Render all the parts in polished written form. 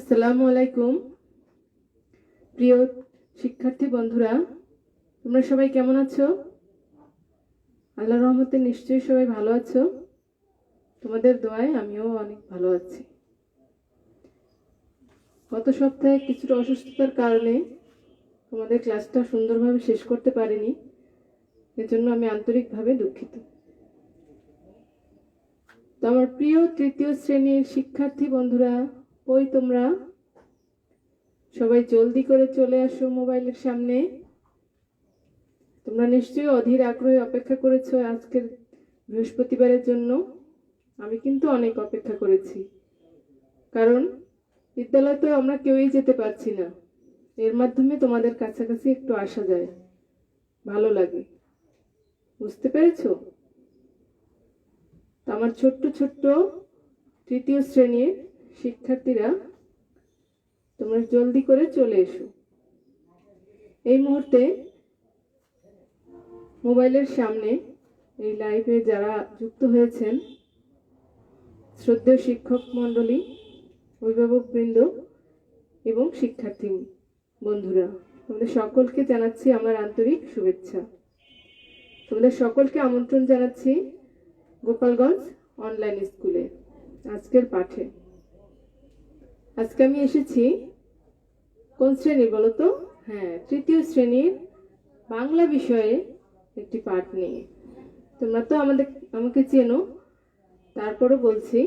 আসসালামু আলাইকুম প্রিয় শিক্ষার্থী বন্ধুরা, তোমরা সবাই কেমন আছো? আল্লাহর রহমতে নিশ্চয়ই সবাই ভালো আছো। তোমাদের দোয়ায় আমিও অনেক ভালো আছি। গত সপ্তাহে কিছুটা অসুস্থতার কারণে তোমাদের ক্লাসটা সুন্দরভাবে শেষ করতে পারিনি, এজন্য আমি আন্তরিকভাবে দুঃখিত। তো আমার প্রিয় তৃতীয় শ্রেণীর শিক্ষার্থী বন্ধুরা, ওই তোমরা সবাই জলদি করে চলে আসো মোবাইলের সামনে। তোমরা নিশ্চয়ই অধীর আগ্রহে অপেক্ষা করেছো আজকের বৃহস্পতিবারের জন্য। আমি কিন্তু অনেক অপেক্ষা করেছি, কারণ বিদ্যালয়ে তো আমরা কেউই যেতে পারছি না। এর মাধ্যমে তোমাদের কাছাকাছি একটু আসা যায়, ভালো লাগে। বুঝতে পেরেছো? আমার ছোট্ট ছোট্ট তৃতীয় শ্রেণীর শিক্ষার্থীরা, তোমরা জলদি করে চলে এসো। এই মুহূর্তে মোবাইলের সামনে এই লাইভে যারা যুক্ত হয়েছেন, শ্রদ্ধেয় শিক্ষক মণ্ডলী, অভিভাবকবৃন্দ এবং শিক্ষার্থী বন্ধুরা, তোমাদের সকলকে জানাচ্ছি আমার আন্তরিক শুভেচ্ছা। তোমাদের সকলকে আমন্ত্রণ জানাচ্ছি গোপালগঞ্জ অনলাইন স্কুলে আজকের পাঠে। আজকে আমি এসেছি কোন শ্রেণী বলো তো? হ্যাঁ, তৃতীয় শ্রেণীর বাংলা বিষয়ে একটি পাঠ নিয়ে। তোমরা তো আমাকে চেনো, তারপরও বলছি,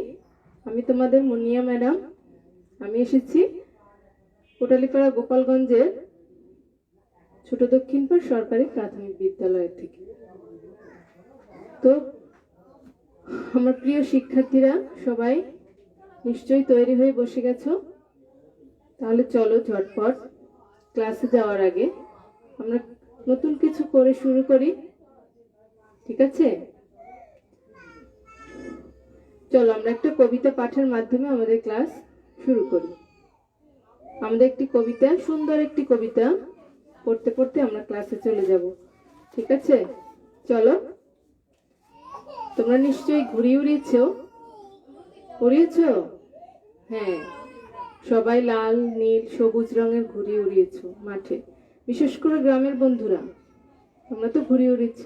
আমি তোমাদের মুনিয়া ম্যাডাম। আমি এসেছি কোটালীপাড়া গোপালগঞ্জের ছোট দক্ষিণপাড় সরকারি প্রাথমিক বিদ্যালয় থেকে। তো আমার প্রিয় শিক্ষার্থীরা সবাই নিশ্চয়ই তৈরি হয়ে বসে গেছো। তাহলে চলো ঝটপট ক্লাসে যাওয়ার আগে আমরা নতুন কিছু করে শুরু করি, ঠিক আছে? চলো আমরা একটা কবিতা পাঠের মাধ্যমে আমাদের ক্লাস শুরু করি। আমাদের একটি কবিতা, সুন্দর একটি কবিতা পড়তে পড়তে আমরা ক্লাসে চলে যাব, ঠিক আছে? চলো। তোমরা নিশ্চয়ই ঘুড়ি উড়িয়েছ? হ্যাঁ, সবাই লাল নীল সবুজ রঙের ঘুড়ি উড়িয়েছ মাঠে। বিশেষ করে গ্রামের বন্ধুরা, তোমরা তো ঘুড়ি উড়িয়েছ।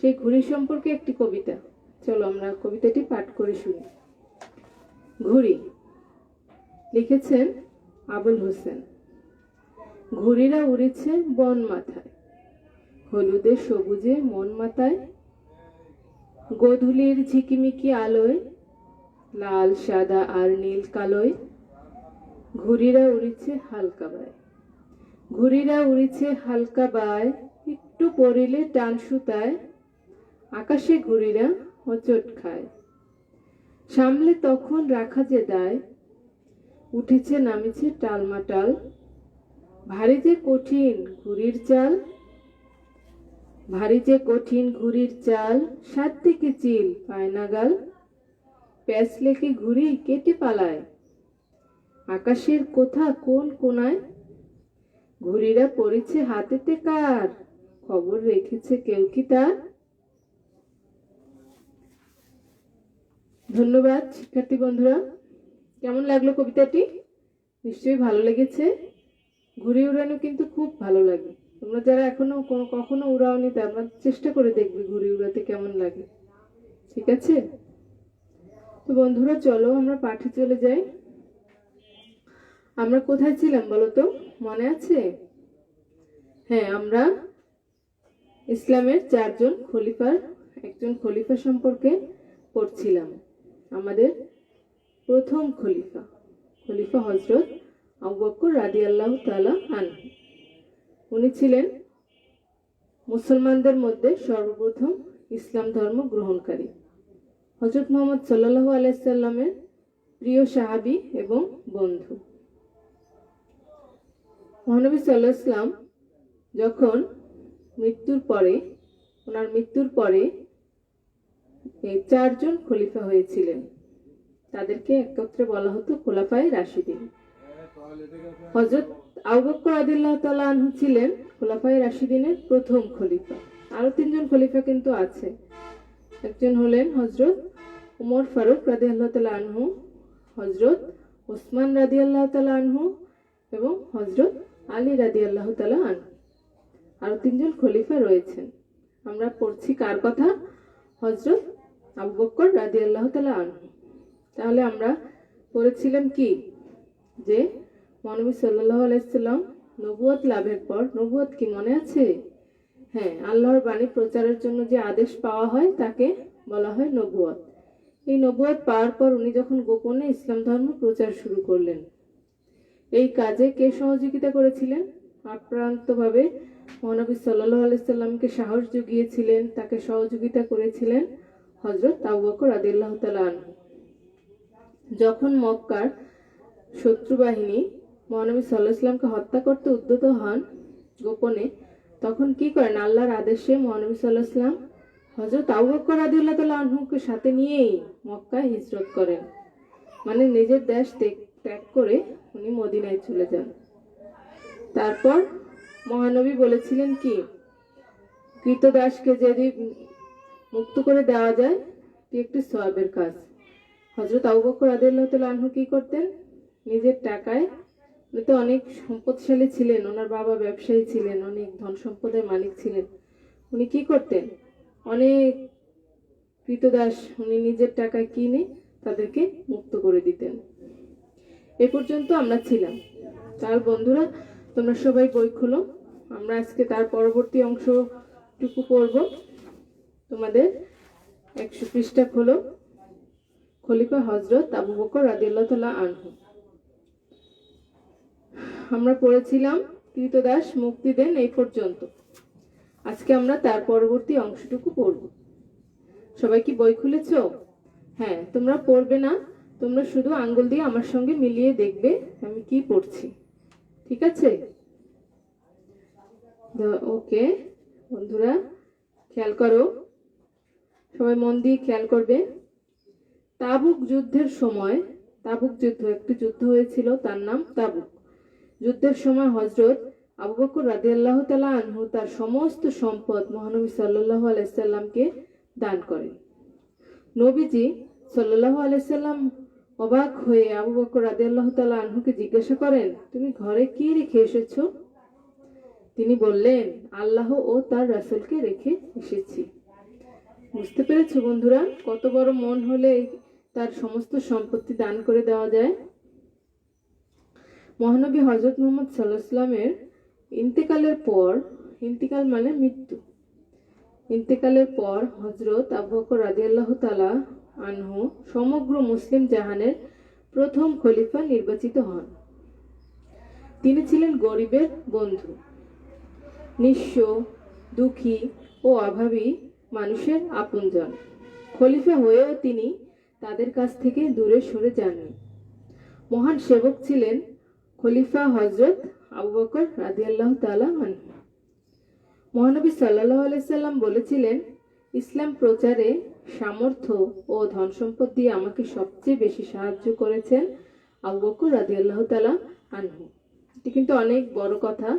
সেই ঘুড়ি সম্পর্কে একটি কবিতা, চলো আমরা কবিতাটি পাঠ করে শুনি। ঘুড়ি, লিখেছেন আবুল হোসেন। ঘুড়িরা উড়েছে বন মাথায়, হলুদে সবুজে মন মাতায়, গোধূলির ঝিকিমিকি আলোয়, লাল সাদা আর নীল কালোয়, ঘুড়িরা উড়েছে হালকা বায়। ঘুড়িরা উড়েছে হালকা বায়, একটু পড়িলে টান সুতায়, আকাশে ঘুড়িরা হোঁচট খায়। সামলে তখন রাখা যে দায়, উঠেছে নামেছে টালমাটাল, ভারী যে কঠিন ঘুড়ির চাল, ভারী যে কঠিন ঘুড়ির চাল, সাত দিকে চিল পায় নাগাল, প্যাঁচ লেকে ঘুড়ি কেটে পালায়, আকাশের কোথা কোন কোনায়, ঘুড়িরা পড়েছে হাতেতে কার, খবর রেখেছে কেউ কি তার? ধন্যবাদ শিক্ষার্থী বন্ধুরা। কেমন লাগলো কবিতাটি? নিশ্চয়ই ভালো লেগেছে। ঘুড়ি উড়ানো কিন্তু খুব ভালো লাগে। তোমরা যারা এখনো কখনো উড়াওনি, তারা চেষ্টা করে দেখবে ঘুড়ি উড়াতে কেমন লাগে, ঠিক আছে? তো বন্ধুরা চলো আমরা পাঠে চলে যাই। আমরা কোথায় ছিলাম বলো তো, মনে আছে? হ্যাঁ, আমরা ইসলামের চারজন খলিফার একজন খলিফা সম্পর্কে পড়ছিলাম। আমাদের প্রথম খলিফা হযরত আবু বকর রাদিয়াল্লাহু তাআলা আনহু। উনি ছিলেন মুসলমানদের মধ্যে সর্বপ্রথম ইসলাম ধর্ম গ্রহণকারী, হযরত মুহাম্মদ সাল্লাল্লাহু আলাইহি সাল্লামের প্রিয় সাহাবী এবং বন্ধু। মহানবী সাল্লাল্লাহু আলাইহি সাল্লাম যখন ওনার মৃত্যুর পরে এই চারজন খলিফা হয়েছিলেন, তাদেরকে একত্রে বলা হতো খোলাফায়ে রাশিদিন। হযরত আবু বকর রাদিয়াল্লাহু তাআলা আনহু ছিলেন খোলাফায়ে রাশিদিনের প্রথম খলিফা। আরো তিনজন খলিফা কিন্তু আছে। একজন হলেন হযরত উমর ফারুক রাদিয়াল্লাহু তাআলা আনহু, হযরত ওসমান রাদিয়াল্লাহু তাআলা আনহু এবং হযরত আলী রাদিয়াল্লাহু তাআলা আনহু। আরো তিনজন খলিফা রয়েছেন। আমরা পড়ছি কার কথা? হযরত আবু বকর রাদিয়াল্লাহু তাআলা আনহু। তাহলে আমরা পড়েছিলাম কি, যে মহানবী সাল্লাল্লাহু আলাইহি সাল্লাম নবুয়ত লাভের পর, নবুয়ত কি মনে আছে? হ্যাঁ, আল্লাহর বাণী প্রচারের জন্য যে আদেশ পাওয়া হয় তাকে বলা হয় নবুয়ত। এই নবুয়ত পাওয়ার পর উনি যখন গোপনে ইসলাম ধর্ম প্রচার শুরু করলেন, এই কাজে কে সহযোগিতা করেছিলেন? আপ্রান্তভাবে মহানবী সাল্লাল্লাহু আলাইহি সাল্লামকে সাহস জুগিয়েছিলেন, তাকে সহযোগিতা করেছিলেন হযরত আবু বকর রাদিয়াল্লাহু তাআলা আনহু। যখন মক্কার শত্রু বাহিনী মহানবী সাল্লাল্লাহু আলাইহি সাল্লামকে হত্যা করতে উদ্যত হন গোপনে, তখন কি করেন? আল্লাহর আদেশে মহানবী সাল্লাল্লাহু আলাইহি সাল্লাম হযরত আবু বকর রাদিয়াল্লাহু তাআলা আনহুকে সাথে নিয়েই মক্কায় হিজরত করেন। মানে নিজের দেশ ত্যাগ করে উনি মদিনায় চলে যান। তারপর মহানবী বলেছিলেন কি, কৃতদাসকে যদি মুক্ত করে দেওয়া যায় এটি একটি সওয়াবের কাজ। হযরত আবু বকর রাদিয়াল্লাহু তাআলা আনহু কি করতেন? নিজের টাকায়, উনি তো অনেক সম্পদশালী ছিলেন, ওনার বাবা ব্যবসায়ী ছিলেন, অনেক ধন সম্পদের মালিক ছিলেন। উনি কি করতেন? অনেক কৃতদাস উনি নিজের টাকায় কিনে তাদেরকে মুক্ত করে দিতেন। এ পর্যন্ত আমরা ছিলাম। তার বন্ধুরা, তোমরা সবাই বই খোলো। আমরা আজকে তার পরবর্তী অংশটুকু পড়ব। তোমাদের 100 পৃষ্ঠা খোলো। খলিফা হযরত আবু বকর রাদিয়াল্লাহু তাআলা আনহু। আমরা পড়েছিলাম কৃতদাস মুক্তি দেন এই পর্যন্ত। আজকে আমরা তার পরবর্তী অংশটুকু পড়ব। সবাই কি বই খুলেছো? হ্যাঁ, তোমরা পড়বে না, তোমরা শুধু আঙ্গুল দিয়ে আমার সঙ্গে মিলিয়ে দেখবে আমি কি পড়ছি। ঠিক আছে? ওকে বন্ধুরা, খেয়াল করো, সবাই মন দিয়ে খেয়াল করবে। তাবুক যুদ্ধের সময়, তাবুক যুদ্ধ একটি যুদ্ধ হয়েছিল, তার নাম তাবুক। যুদ্ধের সময় হযরত আবু বকর রাদিয়াল্লাহু তাআলা আনহু তার সমস্ত সম্পদ মহানবী সাল্লাল্লাহু আলাইহি সাল্লামকে দান করেন। নবীজি সাল্লাল্লাহু আলাইহি সাল্লাম অবাক হয়ে আবু বকর রাদিয়াল্লাহু তাআলা আনহুকে জিজ্ঞাসা করেন, তুমি ঘরে কি রেখে এসেছো? তিনি বললেন, আল্লাহ ও তার রাসূলকে রেখে এসেছি। বুঝতে পেরেছো বন্ধুরা, কত বড় মন হলে তার সমস্ত সম্পত্তি দান করে দেওয়া যায়। মহানবী হযরত মুহাম্মদ সাল্লাল্লাহু আলাইহি ওয়াসাল্লামের ইন্তেকালের পর, ইন্তেকাল মানে মৃত্যু, ইন্তেকালের পর হযরত আবু বকর রাদিয়াল্লাহু তাআলা আনহু সমগ্র মুসলিম জাহানের প্রথম খলিফা নির্বাচিত হন। তিনি ছিলেন গরিবের বন্ধু, নিঃস্ব, দুঃখী ও অভাবী মানুষের আপনজন। খলিফা হয়েও তিনি তাদের কাছ থেকে দূরে সরে যাননি। মহান সেবক ছিলেন খলিফা হযরত আবু বকর রাদিয়াল্লাহু তাআলা আনহু। মহানবী সাল্লাল্লাহু আলাইহি সাল্লাম বলেছিলেন, ইসলাম প্রচারে সামর্থ্য ও ধন সম্পদ দিয়ে আমাকে সবচেয়ে বেশি সাহায্য করেছেন আবু বকর রাদিয়াল্লাহু তাআলা আনহু। এটি কিন্তু অনেক বড় কথা।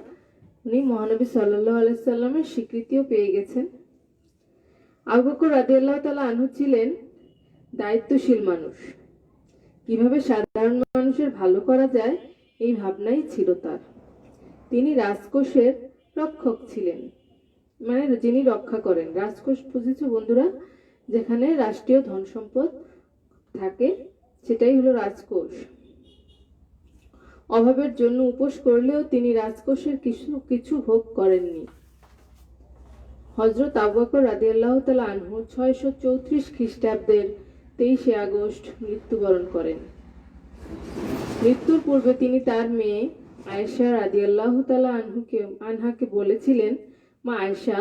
উনি মহানবী সাল্লাল্লাহু আলাইহি সাল্লামের স্বীকৃতিও পেয়ে গেছেন। আবু বকর রাদিয়াল্লাহু তাআলা আনহু ছিলেন দায়িত্বশীল মানুষ। কিভাবে সাধারণ মানুষের ভালো করা যায় এই ভাবনাই ছিল তার। তিনি রাজকোষের রক্ষক ছিলেন, মানে যিনি রক্ষা করেন। রাজকোষ বুঝেছো বন্ধুরা? যেখানে রাষ্ট্রীয় ধন সম্পদ থাকে সেটাই হলো রাজকোষ। অভাবের জন্য উপোস করলেও তিনি রাজকোষের কিছু ভোগ করেননি। হযরত আবু বকর রাদিয়াল্লাহু তাআলা আনহু 634 খ্রিস্টাব্দের 23শে আগস্ট মৃত্যুবরণ করেন। মৃত্যুর পূর্বে তিনি তার মেয়ে আয়েশা রাদিয়াল্লাহু তাআলা আনহাকে বলেছিলেন, মা আয়েশা,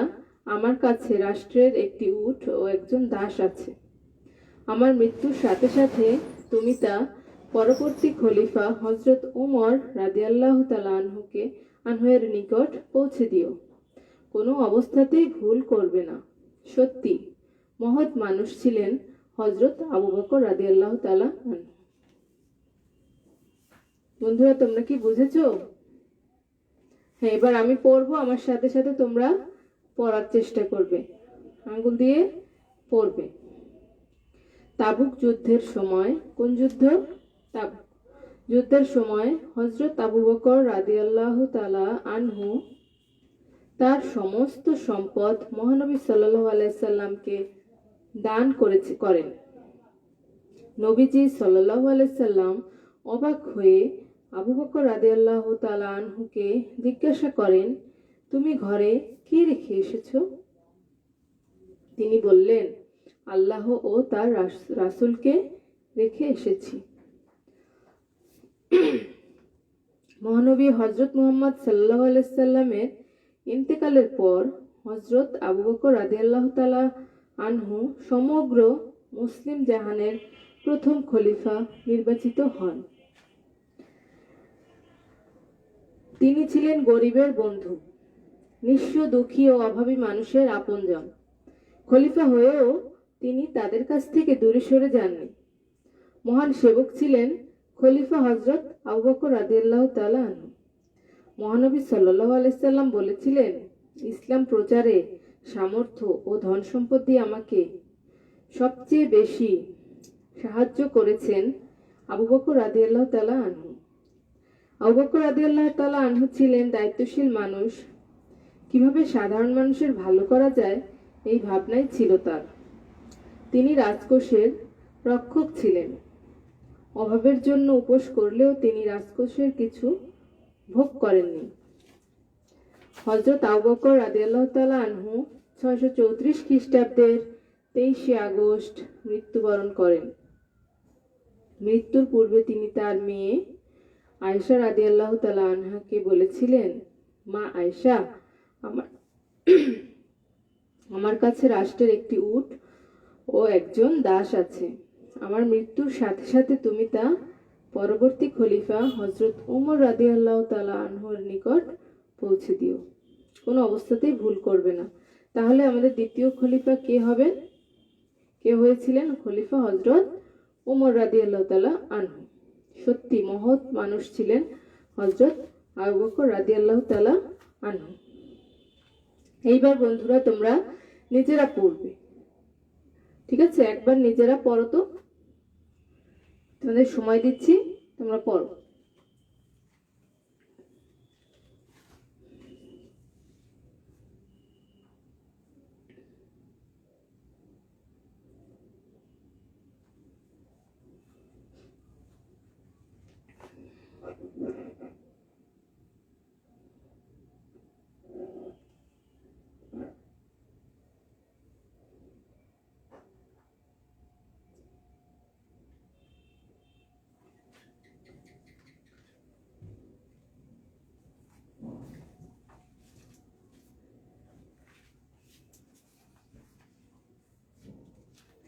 আমার কাছে রাষ্ট্রের একটি উট ও একজন দাস আছে। আমার মৃত্যুর সাথে সাথে তুমি তা পরবর্তী খলিফা হযরত ওমর রাদিয়াল্লাহু তাআলা আনহুয়ের নিকট পৌঁছে দিও। কোনো অবস্থাতেই ভুল করবে না। সত্যি মহৎ মানুষ ছিলেন হযরত আবু বকর রাদিয়াল্লাহু তাআলা আনহু। বন্ধুরা, তোমরা কি বুঝেছো? হ্যাঁ, এবার আমি পড়বো, আমার সাথে সাথে তোমরা পড়ার চেষ্টা করবে, আঙ্গুল দিয়ে পড়বে। তাবুক যুদ্ধের সময়, কোন যুদ্ধ? তাবুক। যুদ্ধের সময় হযরত আবু বকর রাদিয়াল্লাহু তাআলা আনহু তার সমস্ত সম্পদ মহানবী সাল্লাল্লাহু আলাইহি সাল্লামকে দান করেন। নবীজি সাল্লাল্লাহু আলাইহি সাল্লাম অবাক হয়ে আবু বকর রাদিয়াল্লাহু তাআলা আনহুকে জিজ্ঞাসা করেন, তুমি ঘরে কি রেখে এসেছো? তিনি বললেন, আল্লাহ ও তার রাসূলকে রেখে এসেছি। মহানবী হযরত মুহাম্মদ সাল্লাল্লাহু আলাইহি সাল্লামের ইন্তেকালের পর হযরত আবু বকর রাদিয়াল্লাহু তাআলা আনহু সমগ্র মুসলিম জাহানের প্রথম খলিফা নির্বাচিত হন। তিনি ছিলেন গরিবের বন্ধু, নিঃস্ব, দুঃখী ও অভাবী মানুষের আপনজন। খলিফা হয়েও তিনি তাদের কাছ থেকে দূরে সরে যাননি। মহান সেবক ছিলেন খলিফা হযরত আবু বকর রাদিয়াল্লাহু তাআলা আনহু। মহানবী সাল্লাল্লাহু আলাইহি সাল্লাম বলেছিলেন, ইসলাম প্রচারে সামর্থ্য ও ধন সম্পদ দিয়ে আমাকে সবচেয়ে বেশি সাহায্য করেছেন আবু বকর রাদিয়াল্লাহু তাআলা আনহু। আবু বকর রাদিয়াল্লাহু তাআলা আনহু ছিলেন দায়িত্বশীল মানুষ। কিভাবে সাধারণ মানুষের ভালো করা যায় এই ভাবনাই ছিল তার। তিনি রাজকোষের রক্ষক ছিলেন। অভাবের জন্য উপোস করলেও তিনি রাজকোষের কিছু ভোগ করেননি। হযরত আবু বকর রাদিয়াল্লাহু তাআলা আনহু 634 খ্রিস্টাব্দের 23শে আগস্ট মৃত্যুবরণ করেন। মৃত্যুর পূর্বে তিনি তার মেয়ে আয়েশা রাদিয়াল্লাহু তাআলা আনহাকে বলেছিলেন, মা আয়েশা, আমার কাছে রাষ্ট্রের একটি উট ও একজন দাস আছে। আমার মৃত্যুর সাথে সাথে তুমি তা পরবর্তী খলিফা হযরত ওমর রাদিয়াল্লাহু তাআলা আনহুর নিকট পৌঁছে দিও। কোনো অবস্থাতেই ভুল করবে না। তাহলে আমাদের দ্বিতীয় খলিফা কে হবেন? কে হয়েছিলেন? খলিফা হযরত ওমর রাদিয়াল্লাহু তাআলা আনহু। সত্যি মহৎ মানুষ ছিলেন হযরত আবু বকর রাদিয়াল্লাহু তাআলা আনহু। এইবার বন্ধুরা তোমরা নিজেরা পড়বে, ঠিক আছে? একবার নিজেরা পড়ো তো, তোমাদের সময় দিচ্ছি, তোমরা পড়ো।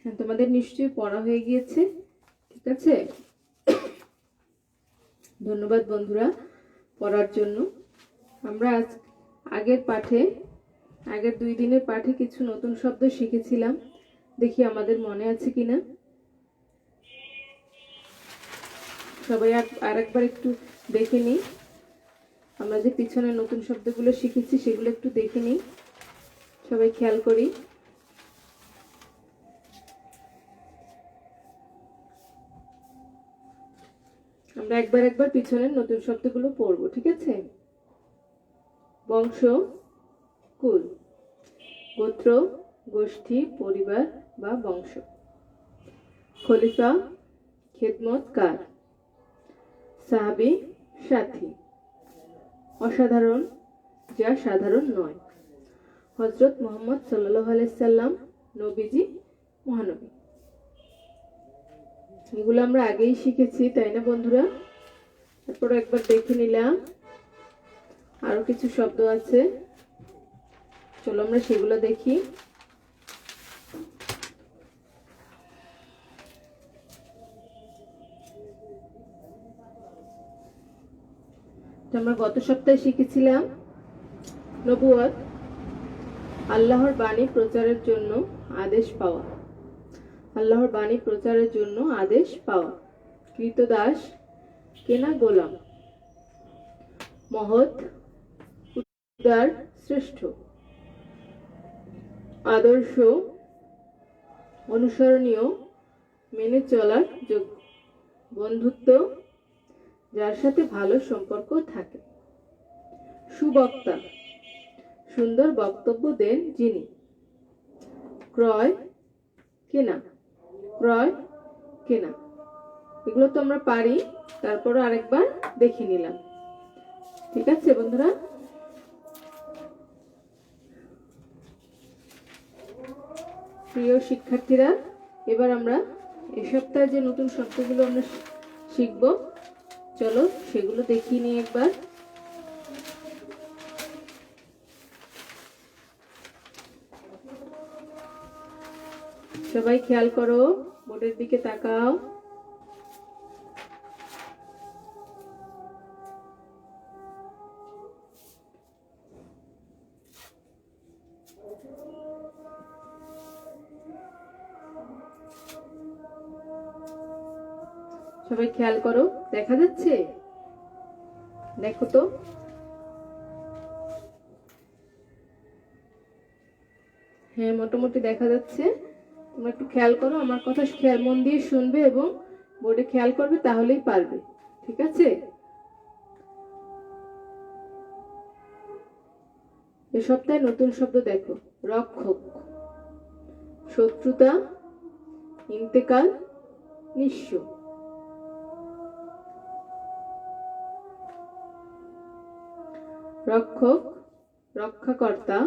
হ্যাঁ, তোমাদের নিশ্চয়ই পড়া হয়ে গিয়েছে, ঠিক আছে? ধন্যবাদ বন্ধুরা পড়ার জন্য। আমরা আগের 2 দিনের পাঠে কিছু নতুন শব্দ শিখেছিলাম। দেখি আমাদের মনে আছে কিনা। সবাই আরেকবার একটু দেখে নিই। আমরা যে পিছনে নতুন শব্দগুলো শিখেছি সেগুলো একটু দেখে নিই, সবাই খেয়াল করি। আমরা একবার পিছনের নতুন শব্দগুলো পড়বো, ঠিক আছে? বংশ, কুল, গোত্র, গোষ্ঠী, পরিবার বা বংশ। খলিফা, খেদমতকার। সাহাবী, সাথী। অসাধারণ, যা সাধারণ নয়। হযরত মুহাম্মদ সাল্লাল্লাহু আলাইহি সাল্লাম, নবীজি, মহানবী। এগুলো আমরা আগেই শিখেছি, তাই না বন্ধুরা? তারপর একবার দেখে নিলাম আরো কিছু শব্দ আছে, চলো আমরা সেগুলো দেখি। আমরা গত সপ্তাহে শিখেছিলাম নবুয়ত, আল্লাহর বাণী প্রচারের জন্য আদেশ পাওয়া। আল্লাহর বাণী প্রচারের জন্য আদেশ পাওয়া। কৃতদাস, কেনা গোলাম। মহৎ, উদার, শ্রেষ্ঠ। আদর্শ, অনুসরণীয়, মেনে চলার যোগ্য। বন্ধুত্ব, যার সাথে ভালো সম্পর্ক থাকে। সুবক্তা, সুন্দর বক্তব্য দেন যিনি। ক্রয়, কেনা, ক্রয়, কেনা, এগুলো তো আমরা পারি, তারপরও আরেকবার দেখে নিলাম। ঠিক আছে বন্ধুরা? প্রিয় শিক্ষার্থীরা, এবার আমরা এ সপ্তাহে যে নতুন শব্দগুলো আমরা শিখব, চলো সেগুলো দেখিয়ে নিই একবার। সবাই খেয়াল করো, বোর্ডের দিকে তাকাও। সবাই খেয়াল করো, দেখা যাচ্ছে? দেখো তো। হ্যাঁ, মোটামুটি দেখা যাচ্ছে। তোমরা একটু খেয়াল করো, আমার কথা খেয়াল মন দিয়ে শুনবে এবং বোর্ডে খেয়াল করবে, তাহলেই পারবে। ঠিক আছে? এ সপ্তাহে নতুন শব্দ দেখো। রক্ষক, শত্রুতা, ইন্তেকাল, নিঃস্ব। রক্ষক, রক্ষাকর্তা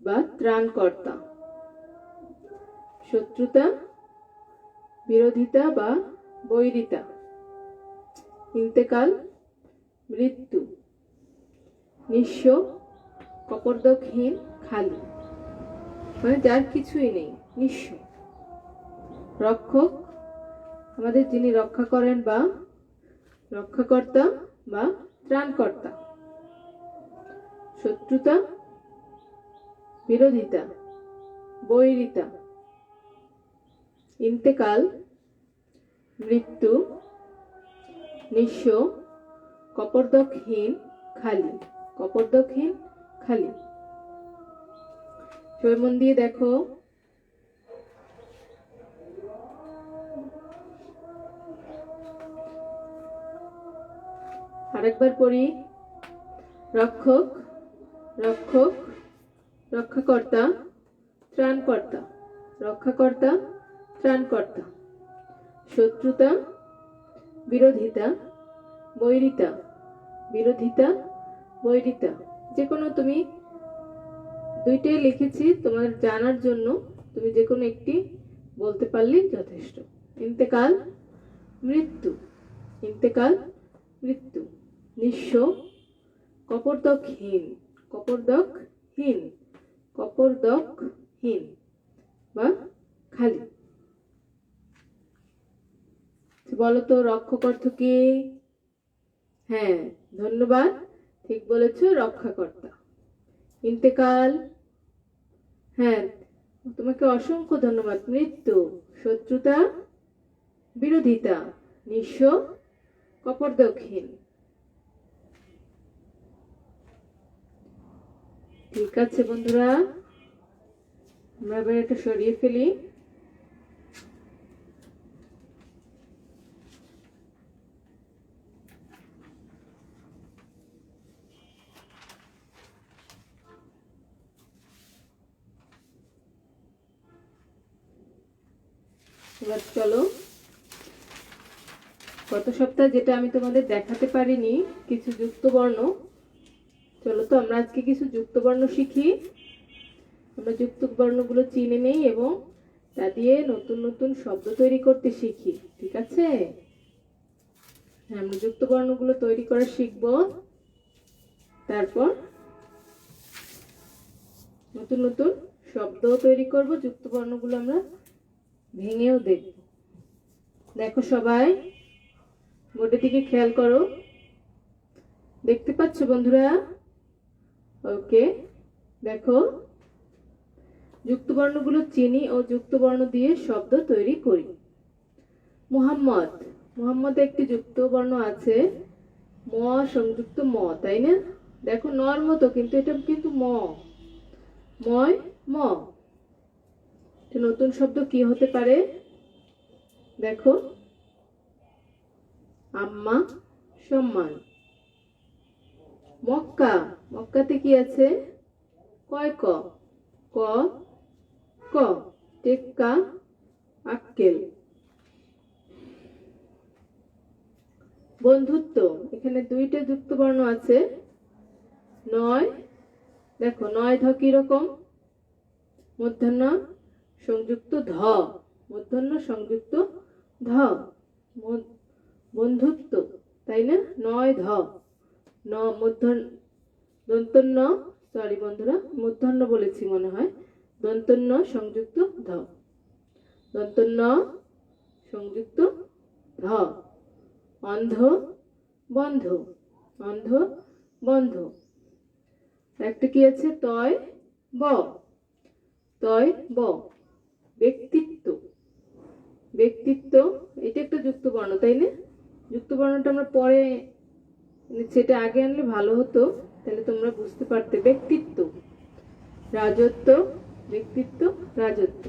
বা ত্রাণকর্তা। শত্রুতা, বিরোধিতা বা বৈরিতা। ইন্তেকাল, মৃত্যু। নিঃস্ব, কপর্দকহীন, খালি, মানে যার কিছুই নেই, নিঃস্ব। রক্ষক, আমাদের যিনি রক্ষা করেন বা রক্ষাকর্তা বা ত্রাণকর্তা। শত্রুতা, বিরোধিতা, বৈরিতা। ইন্তেকাল, মৃত্যু। নিঃস্ব, কপর্দকহীন, খালি, কপর্দকহীন, খালি। সবাই মন দিয়ে দেখো। আরেকবার পড়ি। রক্ষক, রক্ষক, রক্ষাকর্তা, ত্রাণকর্তা, রক্ষাকর্তা, ত্রাণকর্তা। শত্রুতা, বিরোধিতা, বৈরিতা, বিরোধিতা, বৈরিতা। যে কোনো তুমি দুইটাই লিখেছি তোমার জানার জন্য, তুমি যে কোনো একটি বলতে পারলেই যথেষ্ট। ইন্তেকাল, মৃত্যু। ইন্তেকাল, মৃত্যু। নিঃস্ব, কপর্দকহীন, কপর্দকহীন, কপর্দকহীন বা খালি। বলো তো রক্ষক অর্থ কি? হ্যাঁ, ধন্যবাদ, ঠিক বলেছ, রক্ষাকর্তা। ইন্তেকাল, হ্যাঁ তোমাকে অসংখ্য ধন্যবাদ, মৃত্যু। শত্রুতা, বিরোধিতা, নিঃস্ব, কপর্দকহীন। ঠিক আছে বন্ধুরা, আমরা এবার এটা সরিয়ে ফেলি। এবার চলো, গত সপ্তাহে যেটা আমি তোমাদের দেখাতে পারিনি, কিছু যুক্ত বর্ণ, চলো তো আমরা আজকে কিছু যুক্ত বর্ণ শিখি। আমরা যুক্ত বর্ণগুলো চিনে নেই এবং তা দিয়ে নতুন নতুন শব্দ তৈরি করতে শিখি। ঠিক আছে? হ্যাঁ, আমরা যুক্ত বর্ণগুলো তৈরি করা শিখব, তারপর নতুন নতুন শব্দ তৈরি করব। যুক্ত বর্ণগুলো আমরা ভেঙেও দেখব। দেখো সবাই, বোর্ডের দিকে খেয়াল করো, দেখতে পাচ্ছ বন্ধুরা? ওকে, দেখো, যুক্ত বর্ণগুলো চিনি ও যুক্ত বর্ণ দিয়ে শব্দ তৈরি করি। মুহাম্মদ, মুহাম্মদ একটি যুক্ত বর্ণ আছে, ম সংযুক্ত ম, তাই না? দেখো নর মতো, কিন্তু এটা কিন্তু ম, ময়, ম। নতুন শব্দ কি হতে পারে? দেখো, আম্মা সম্মান। মক্কা, মক্কাতে কি আছে? কয় ক, ক ক টেক্কা আক্কেল। বন্ধুত্ব, এখানে দুইটা যুক্ত বর্ণ আছে। নয়, দেখো নয় ধ কিরকম? মূর্ধন্য সংযুক্ত ধ, মূর্ধন্য সংযুক্ত ধ, বন্ধুত্ব, তাই না? নয় ধ, ন মূর্ধন্য দন্তন্য, সরি বন্ধুরা, মূর্ধন্য বলেছি মনে হয়, দন্তন্য সংযুক্ত ধ, দন্তন্য সংযুক্ত ধ। অন্ধ বন্ধ, অন্ধ বন্ধ। একটা কি আছে? তয় ব, তয় ব। ব্যক্তিত্ব, ব্যক্তিত্ব, এটা একটা যুক্ত বর্ণ, তাই না? যুক্ত বর্ণটা আমরা পরে, সেটা আগে আনলে ভালো হতো, তাহলে তোমরা বুঝতে পারতে। ব্যক্তিত্ব, রাজত্ব, ব্যক্তিত্ব, রাজত্ব।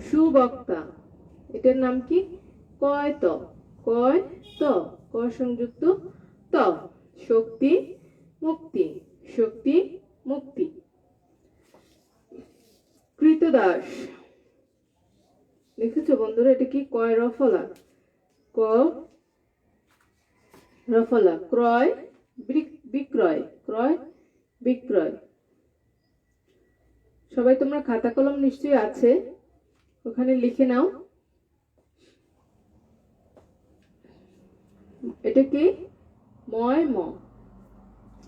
সুবক্তা, এটার নাম কি? কয় ত, কয় ত, ক সংযুক্ত ত। শক্তি মুক্তি, শক্তি মুক্তি। কৃতদাস, দেখেছো বন্ধুরা? এটা কি? কয় রফলা, ক রফলা। ক্রয় বিক্রয়, ক্রয় বিক্রয়। সবাই তোমরা খাতা কলম নিশ্চয়ই আছে, ওখানে লিখে নাও। এটা কি? ময় ম,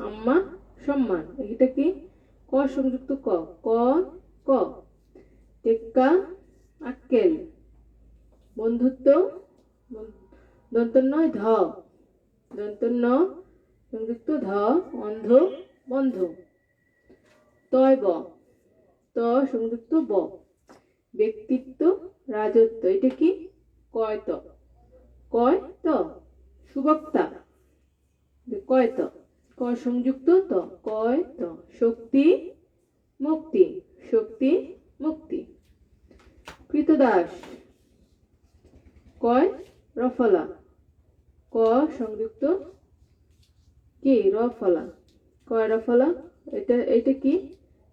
আম্মা সম্মান। এটা কি? ক সংযুক্ত ক, ক ক টেক্কা আক্কেল। বন্ধুত্ব, দন্তন্য ধ, দন্তন্য সংযুক্ত ধ, অন্ধ বন্ধ। তয় ব, ত সংযুক্ত ব। ব্যক্তিত্ব, রাজত্ব, এটা কি? কয় ত, কয় ত। সুবক্তা, কয় ত, ক সংযুক্ত ত, কয় ত। শক্তি মুক্তি, শক্তি মুক্তি। কৃতদাস, কয় রফলা, ক সংযুক্ত কি? রফলা, কয় রফলা। এটা কি?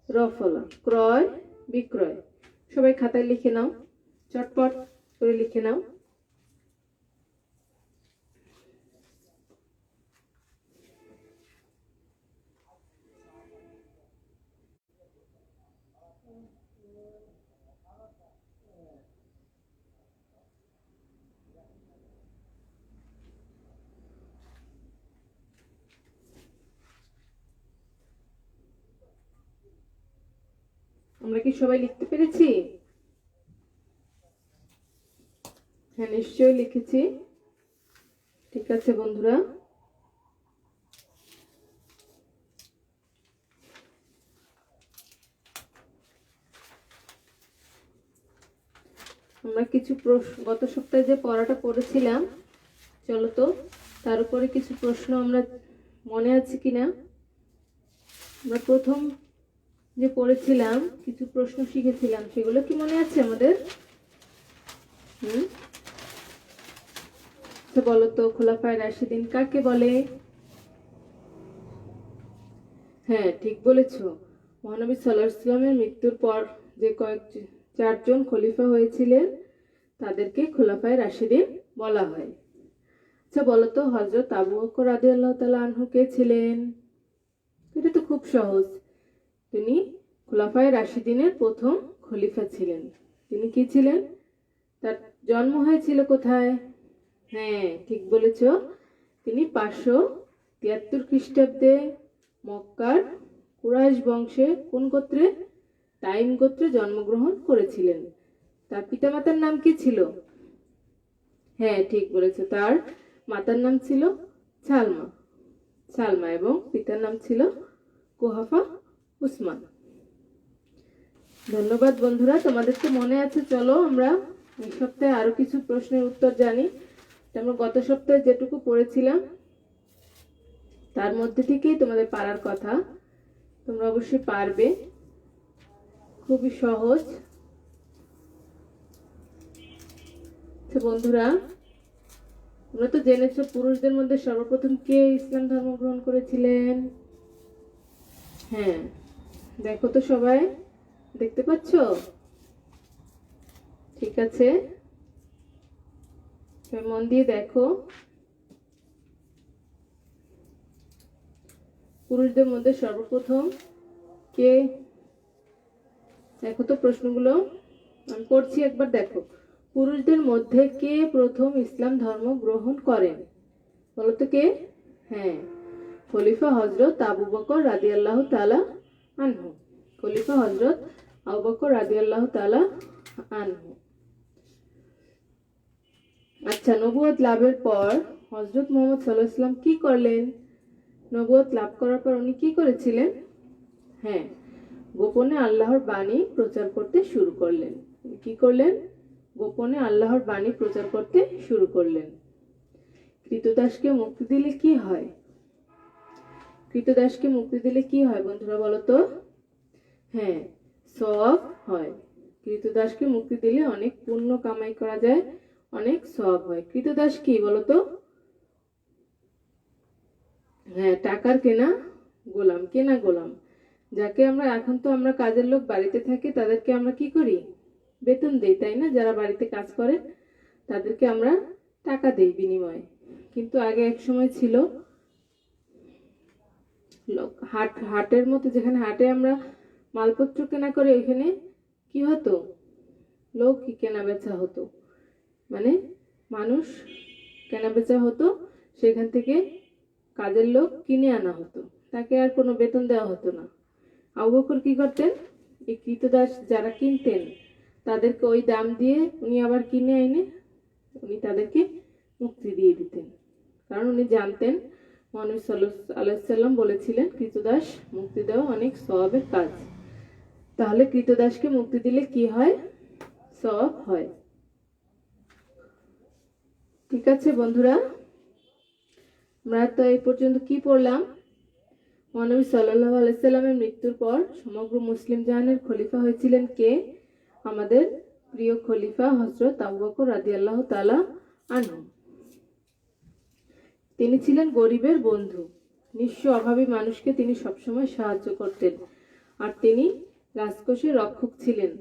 রফলা। ক্রয় বিক্রয়। সবাই খাতায় লিখে নাও, চটপট করে লিখে নাও। আমরা কি সবাই লিখতে পেরেছি? হ্যাঁ, নিশ্চয়ই লিখেছি। ঠিক আছে বন্ধুরা, আমরা কিছু গত সপ্তাহে যে পড়াটা পড়েছিলাম, চলো তো তার উপরে কিছু প্রশ্ন আমরা মনে আছে কিনা। আমরা প্রথম যে পড়েছিলাম, কিছু প্রশ্ন শিখেছিলাম, সেগুলো কি মনে আছে আমাদের? বলো তো, খোলাফায়ে রাশিদিন কাকে বলে? হ্যাঁ, ঠিক বলেছো। মহানবী সাল্লাল্লাহু আলাইহি ওয়াসাল্লামের মৃত্যুর পর যে চারজন খলিফা হয়েছিলেন, তাদেরকে খোলাফায়ে রাশিদিন বলা হয়। আচ্ছা বলো তো, হযরত আবু বকর রাদিয়াল্লাহু তাআলা আনহু কে ছিলেন? এটা তো খুব সহজ। তিনি খোলাফায়ে রাশিদিনের প্রথম খলিফা ছিলেন। তিনি কি ছিলেন? তার জন্ম হয়েছিল কোথায়? হ্যাঁ, ঠিক বলেছ। তিনি 573 খ্রিস্টাব্দে মক্কার কুরাইশ বংশে কোন গোত্রে? তাইম গোত্রে জন্মগ্রহণ করেছিলেন। তার পিতামাতার নাম কি ছিল? হ্যাঁ, ঠিক বলেছ। তার মাতার নাম ছিল সালমা, সালমা, এবং পিতার নাম ছিল কুহাফা উসমান। ধন্যবাদ বন্ধুরা, তোমাদের তো মনে আছে। চলো আমরা এই সপ্তাহে আরো কিছু প্রশ্নের উত্তর জানি। আমরা গত সপ্তাহে যেটুকু পড়েছিলাম তার মধ্যে থেকেই তোমাদের পারার কথা। তোমরা অবশ্যই পারবে, খুবই সহজ। বন্ধুরা, তোমরা তো জেনেছো পুরুষদের মধ্যে সর্বপ্রথম কে ইসলাম ধর্ম গ্রহণ করেছিলেন? হ্যাঁ, দেখো তো সবাই, দেখতে পাচ্ছ? ঠিক আছে, মন দিয়ে দেখো। পুরুষদের মধ্যে সর্বপ্রথম কে? দেখো তো প্রশ্নগুলো আমি পড়ছি, একবার দেখো। পুরুষদের মধ্যে কে প্রথম ইসলাম ধর্ম গ্রহণ করেন? বলো তো কে? হ্যাঁ, খলিফা হজরত আবু বকর রাদিয়াল্লাহু তাআলা আনহু। খলিফা হজরত আবু বকর রাদিয়াল্লাহু তাআলা আনহু। আচ্ছা, নবুয়ত লাভের পর হজরত মুহাম্মদ সাল্লাল্লাহু আলাইহি ওয়াসাল্লাম কি করলেন? নবুয়ত লাভ করার পর উনি কি করেছিলেন? হ্যাঁ, গোপনে আল্লাহর বাণী প্রচার করতে শুরু করলেন। কি করলেন? গোপনে আল্লাহর বাণী প্রচার করতে শুরু করলেন। কৃতদাসকে মুক্তি দিলে কি হয়? কৃতদাসকে মুক্তি দিলে কি হয় বন্ধুরা বলো তো? হ্যাঁ, সওয়াব হয়। কৃতদাসকে মুক্তি দিলে অনেক পুণ্য কামাই করা যায়, অনেক সওয়াব হয়। কৃতদাস কি বলো তো? হ্যাঁ, টাকার কেনা গোলাম, কেনা গোলাম। যাকে আমরা, এখন তো আমরা কাজের লোক বাড়িতে থাকি, তাদেরকে আমরা কি করি? বেতন দেই, তাই না? যারা বাড়িতে কাজ করে তাদেরকে আমরা টাকা দেই বিনিময়ে। কিন্তু আগে এক সময় ছিল হাটের মতো, যেখানে হাটে আমরা মালপত্র কেনা করে, ওইখানে কি হতো? লোক কেনা বেচা হতো, মানে মানুষ কেনা বেচা হতো, সেখান থেকে কাজের লোক কিনে আনা হতো, তাকে আর কোনো বেতন দেওয়া হতো না। আবু বকর কি করতেন? এই কৃতদাস যারা কিনতেন তাদেরকে ওই দাম দিয়ে উনি আবার কিনে এনে উনি তাদেরকে মুক্তি দিয়ে দিতেন। কারণ উনি জানতেন মহানবী সাল্লাল্লাহু আলাইহি সাল্লাম বলেছিলেন কৃতদাস মুক্তি দেওয়া অনেক সওয়াবের কাজ। তাহলে কৃতদাসকে মুক্তি দিলে কি হয়? সওয়াব হয়। ঠিক আছে বন্ধুরা, আমরা তো এই পর্যন্ত কি পড়লাম? মহানবী সাল্লাল্লাহু আলাইহি সাল্লামের মৃত্যুর পর সমগ্র মুসলিম জাহানের খলিফা হয়েছিলেন কে? আমাদের প্রিয় খলিফা হযরত আবু বকর রাদিয়াল্লাহু তাআলা আনহু। তিনি ছিলেন গরিবের বন্ধু, নিঃস্ব অভাবী মানুষকে তিনি সবসময় সাহায্য করতেন। আর তিনি রাজকোষের রক্ষক ছিলেন।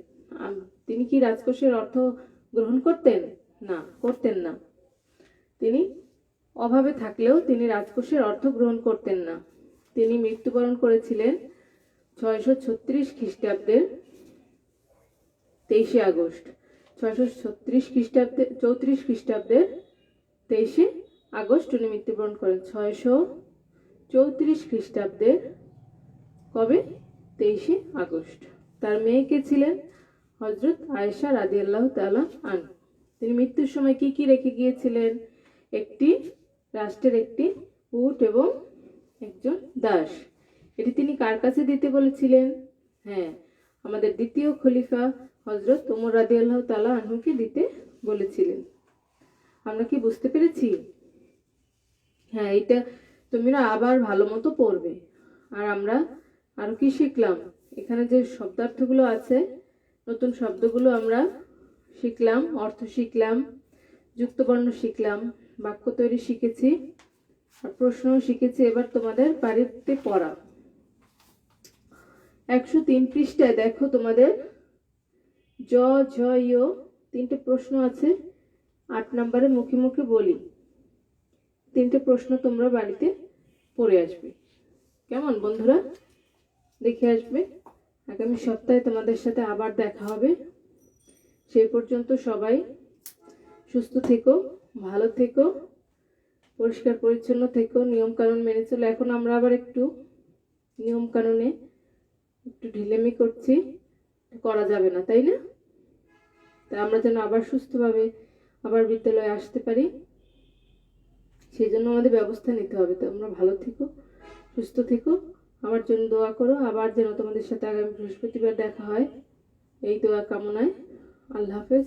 তিনি কি রাজকোষের অর্থ গ্রহণ করতেন? না, করতেন না। তিনি অভাবে থাকলেও তিনি রাজকোষের অর্থ গ্রহণ করতেন না। তিনি মৃত্যুবরণ করেছিলেন 636 খ্রিস্টাব্দের 23 আগস্ট। 636 খ্রিস্টাব্দে 34 খ্রিস্টাব্দের 23 আগস্ট উনি মৃত্যুবরণ করেন। 634 খ্রিস্টাব্দের কবে? 23 আগস্ট। তার মেয়ে কে ছিলেন? হযরত আয়েশা রাদিয়াল্লাহু তাআলা আনহা। তিনি মৃত্যুর সময় কি কি রেখে গিয়েছিলেন? একটি রাষ্ট্রের একটি উট এবং একজন দাস। এটি তিনি কার কাছে দিতে বলেছিলেন? হ্যাঁ, আমাদের দ্বিতীয় খলিফা হযরত ওমর রাদিয়াল্লাহু তাআলা আনহুকে দিতে বলেছিলেন। আমরা কি বুঝতে পেরেছি? হ্যাঁ, এটা তোমরা আবার ভালো মতো পড়বে। আর আমরা আরো কি শিখলাম? এখানে যে শব্দার্থগুলো আছে, নতুন শব্দগুলো আমরা শিখলাম, অর্থ শিখলাম, যুক্তবর্ণ শিখলাম, বাক্য তৈরি শিখেছি, আর প্রশ্নও শিখেছি। এবার তোমাদের বাড়িতে পড়া 103 পৃষ্ঠায় দেখো, তোমাদের জ ঝ ইয় 3টে প্রশ্ন আছে। 8 নম্বরে মুখে মুখে বলি 3টে প্রশ্ন তোমরা বাড়িতে পড়ে আসবে। কেমন বন্ধুরা? দেখে আসবে। আগামী সপ্তাহে তোমাদের সাথে আবার দেখা হবে। সেই পর্যন্ত সবাই সুস্থ থেকো, ভালো থেকো, পরিষ্কার পরিচ্ছন্ন থেকো, নিয়ম কানুন মেনে চলো। এখন আমরা আবার একটু নিয়ম কানুনে একটু ঢিলেমি করছি, করা যাবে না, তাই না? তা আমরা যেন আবার সুস্থভাবে আবার বিদ্যালয়ে আসতে পারি, সেই জন্য আমাদের ব্যবস্থা নিতে হবে। তো তোমরা ভালো থেকো, সুস্থ থেকো, আমার জন্য দোয়া করো। আবার যেন তোমাদের সাথে আগামী বৃহস্পতিবার দেখা হয়, এই দোয়া কামনায়। আল্লাহ হাফেজ।